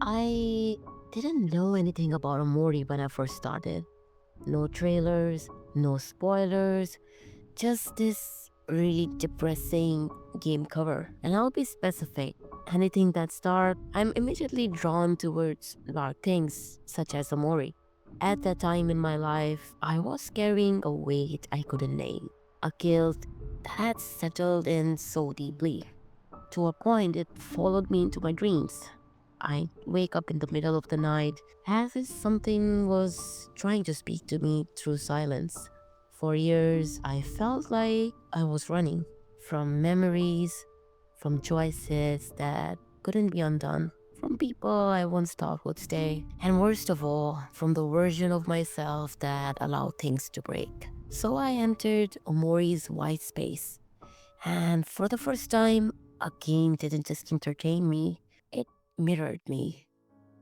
I didn't know anything about Omori when I first started. No trailers, no spoilers, just this really depressing game cover. And I'll be specific. Anything that's dark, I'm immediately drawn towards dark things, such as Omori. At that time in my life, I was carrying a weight I couldn't name, a guilt that had settled in so deeply. To a point, it followed me into my dreams. I wake up in the middle of the night as if something was trying to speak to me through silence. For years, I felt like I was running from memories, from choices that couldn't be undone, from people I once thought would stay, and worst of all, from the version of myself that allowed things to break. So I entered Omori's white space, and for the first time, a game didn't just entertain me, it mirrored me.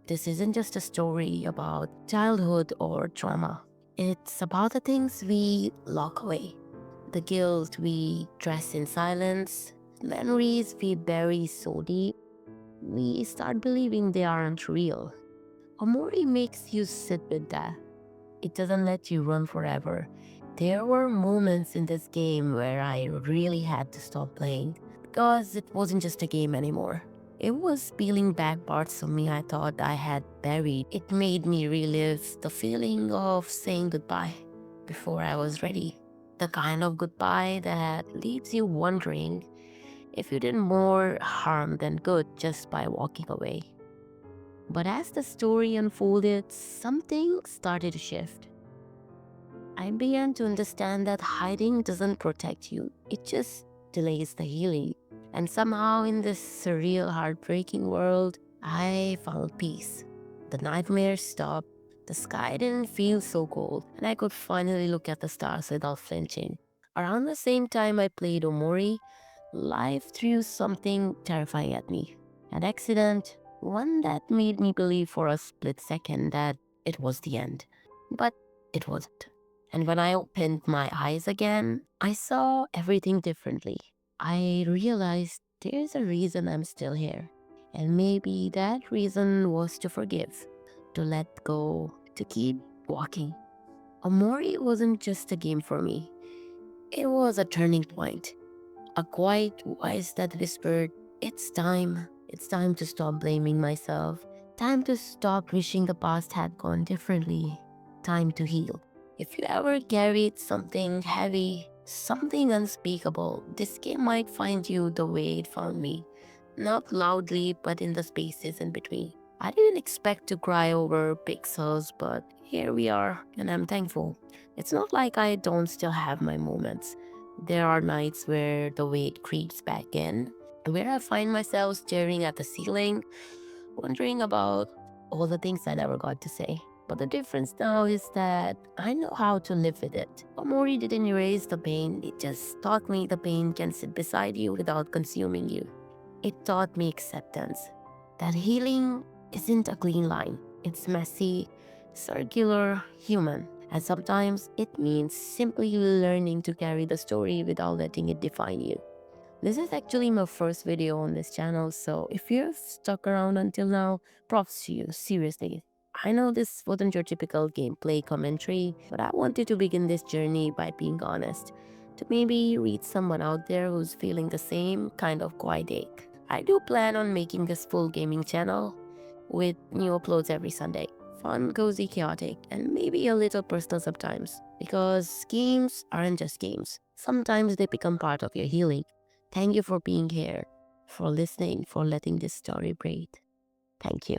This isn't just a story about childhood or trauma. It's about the things we lock away, the guilt we dress in silence, memories we bury so deep, we start believing they aren't real. Omori makes you sit with that. It doesn't let you run forever. There were moments in this game where I really had to stop playing because it wasn't just a game anymore. It was peeling back parts of me I thought I had buried. It made me relive the feeling of saying goodbye before I was ready. The kind of goodbye that leaves you wondering if you did more harm than good just by walking away. But as the story unfolded, something started to shift. I began to understand that hiding doesn't protect you, it just delays the healing. And somehow, in this surreal, heartbreaking world, I found peace. The nightmares stopped, the sky didn't feel so cold, and I could finally look at the stars without flinching. Around the same time I played Omori, life threw something terrifying at me. An accident, one that made me believe for a split second that it was the end. But it wasn't. And when I opened my eyes again, I saw everything differently. I realized there's a reason I'm still here. And maybe that reason was to forgive, to let go, to keep walking. Amori wasn't just a game for me, it was a turning point. A quiet voice that whispered, "It's time. It's time to stop blaming myself. Time to stop wishing the past had gone differently. Time to heal." If you ever carried something heavy, something unspeakable, this game might find you the way it found me. Not loudly, but in the spaces in between. I didn't expect to cry over pixels, but here we are, and I'm thankful. It's not like I don't still have my moments. There are nights where the weight creeps back in, where I find myself staring at the ceiling, wondering about all the things I never got to say. But the difference now is that I know how to live with it. Omori didn't erase the pain, it just taught me the pain can sit beside you without consuming you. It taught me acceptance. That healing isn't a clean line, it's messy, circular, human. And sometimes it means simply learning to carry the story without letting it define you. This is actually my first video on this channel, so if you've stuck around until now, props to you, seriously. I know this wasn't your typical gameplay commentary, but I wanted to begin this journey by being honest, to maybe reach someone out there who's feeling the same kind of quiet ache. I do plan on making this full gaming channel with new uploads every Sunday. Fun, cozy, chaotic, and maybe a little personal sometimes, because games aren't just games. Sometimes they become part of your healing. Thank you for being here, for listening, for letting this story breathe. Thank you.